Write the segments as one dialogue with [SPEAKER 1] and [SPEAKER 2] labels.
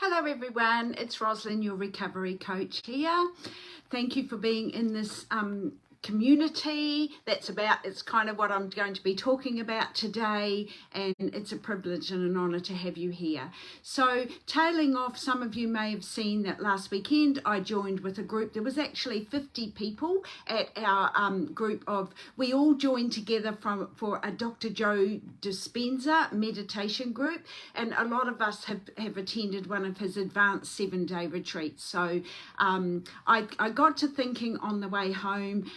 [SPEAKER 1] Hello everyone, it's Roslyn, your recovery coach here. Thank you for being in this community. It's kind of what I'm going to be talking about today, and it's a privilege and an honour to have you here. So tailing off, some of you may have seen that last weekend I joined with a group. There was actually 50 people at our group we all joined together for a Dr. Joe Dispenza meditation group, and a lot of us have attended one of his advanced 7-day retreats. So I got to thinking on the way home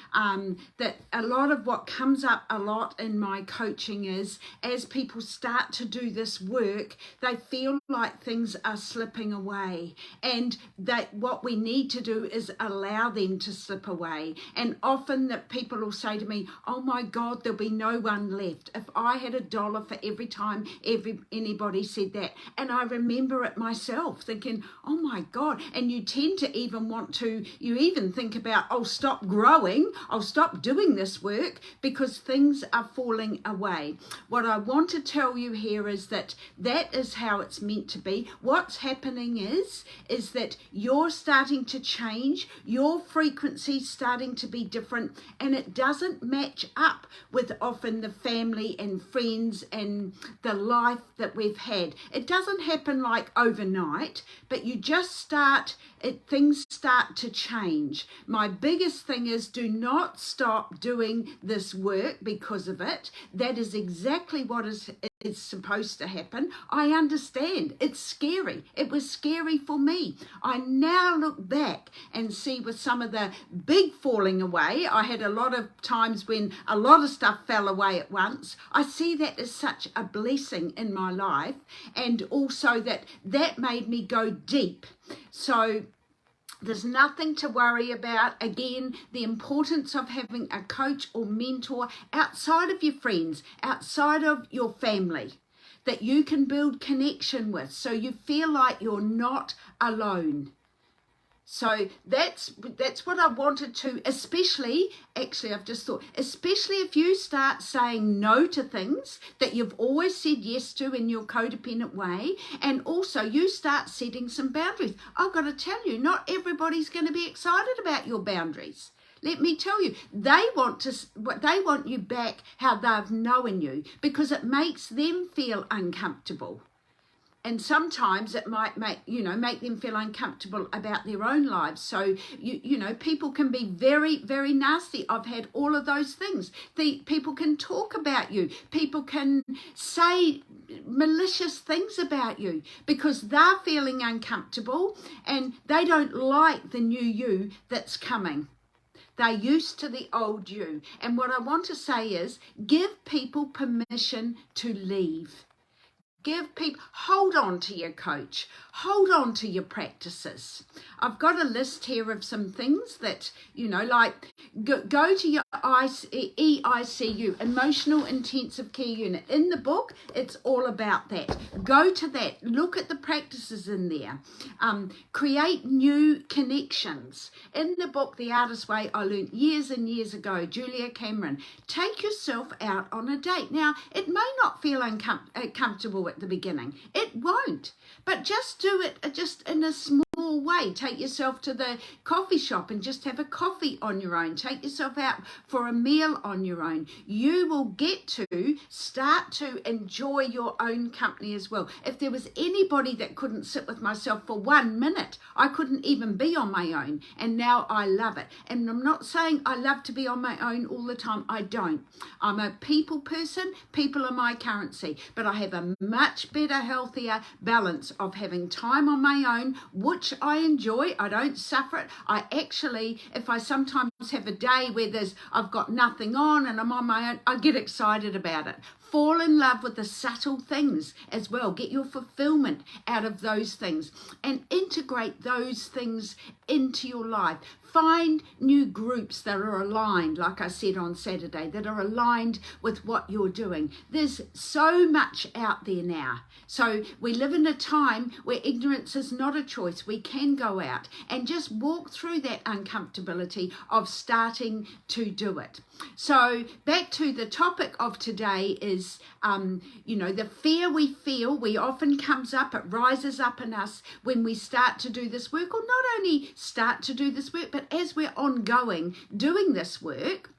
[SPEAKER 1] that a lot of what comes up a lot in my coaching is, as people start to do this work, they feel like things are slipping away, and that what we need to do is allow them to slip away. And often that people will say to me, oh my God, there'll be no one left. If I had $1 for every time anybody said that. And I remember it myself thinking, oh my God. And you tend to even you even think about, I'll stop growing, I'll stop doing this work because things are falling away. What I want to tell you here is that is how it's meant to be. What's happening is that you're starting to change, your frequency's starting to be different, and it doesn't match up with often the family and friends and the life that we've had. It doesn't happen like overnight, but you just things start to change. My biggest thing is, do not stop doing this work because of it. That is exactly what is supposed to happen. I understand. It's scary. It was scary for me. I now look back and see with some of the big falling away, I had a lot of times when a lot of stuff fell away at once. I see that as such a blessing in my life, and also that made me go deep. So there's nothing to worry about. Again, the importance of having a coach or mentor outside of your friends, outside of your family, that you can build connection with, so you feel like you're not alone. So that's what I wanted to, especially if you start saying no to things that you've always said yes to in your codependent way, and also you start setting some boundaries. I've got to tell you, not everybody's going to be excited about your boundaries. Let me tell you, they want you back how they've known you, because it makes them feel uncomfortable. And sometimes it might make them feel uncomfortable about their own lives. So, people can be very, very nasty. I've had all of those things. People can talk about you. People can say malicious things about you because they're feeling uncomfortable and they don't like the new you that's coming. They're used to the old you. And what I want to say is, give people permission to leave. Hold on to your coach, hold on to your practices. I've got a list here of some things that, like go to your EICU, Emotional Intensive Care Unit. In the book, it's all about that. Go to that, look at the practices in there, create new connections. In the book, The Artist's Way, I learned years and years ago, Julia Cameron, take yourself out on a date. Now, it may not feel comfortable at the beginning. It won't. But just do it just in a small way. Take yourself to the coffee shop and just have a coffee on your own. Take yourself out for a meal on your own. You will get to start to enjoy your own company as well. If there was anybody that couldn't sit with myself for 1 minute, I couldn't even be on my own. And now I love it. And I'm not saying I love to be on my own all the time. I don't. I'm a people person. People are my currency. But I have a much better, healthier balance of having time on my own, which I enjoy. I don't suffer it. I actually, if I sometimes have a day where I've got nothing on and I'm on my own, I get excited about it. Fall in love with the subtle things as well. Get your fulfillment out of those things and integrate those things into your life. Find new groups that are aligned, like I said on Saturday, that are aligned with what you're doing. There's so much out there now. So we live in a time where ignorance is not a choice. We can go out and just walk through that uncomfortability of starting to do it. So back to the topic of today is is, the fear we feel, we often comes up, it rises up in us when we start to do this work, or not only start to do this work, but as we're ongoing doing this work,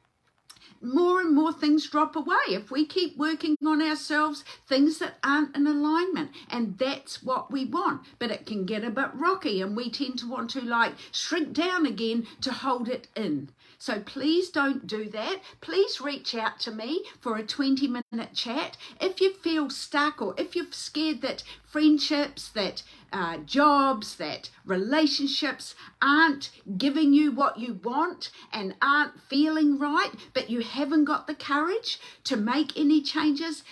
[SPEAKER 1] more and more things drop away. If we keep working on ourselves, things that aren't in alignment, and that's what we want. But it can get a bit rocky, and we tend to want to shrink down again to hold it in. So please don't do that. Please reach out to me for a 20-minute chat. If you feel stuck, or if you're scared that friendships, that jobs, that relationships aren't giving you what you want and aren't feeling right, but you haven't got the courage to make any changes,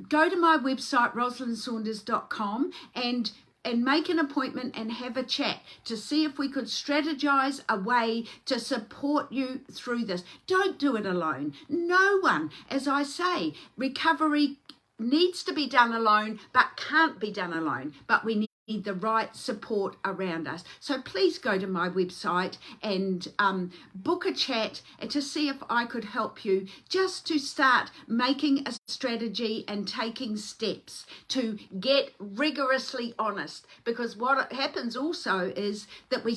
[SPEAKER 1] go to my website, rosalindsaunders.com, and make an appointment and have a chat to see if we could strategize a way to support you through this. Don't do it alone. No one, as I say, recovery needs to be done alone, but can't be done alone. But we need the right support around us. So please go to my website and book a chat to see if I could help you, just to start making a strategy and taking steps to get rigorously honest. Because what happens also is that we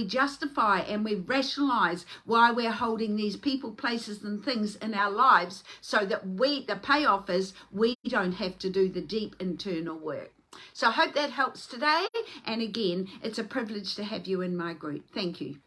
[SPEAKER 1] justify and we rationalize why we're holding these people, places and things in our lives, so that the payoff is we don't have to do the deep internal work. So I hope that helps today. And again, it's a privilege to have you in my group. Thank you.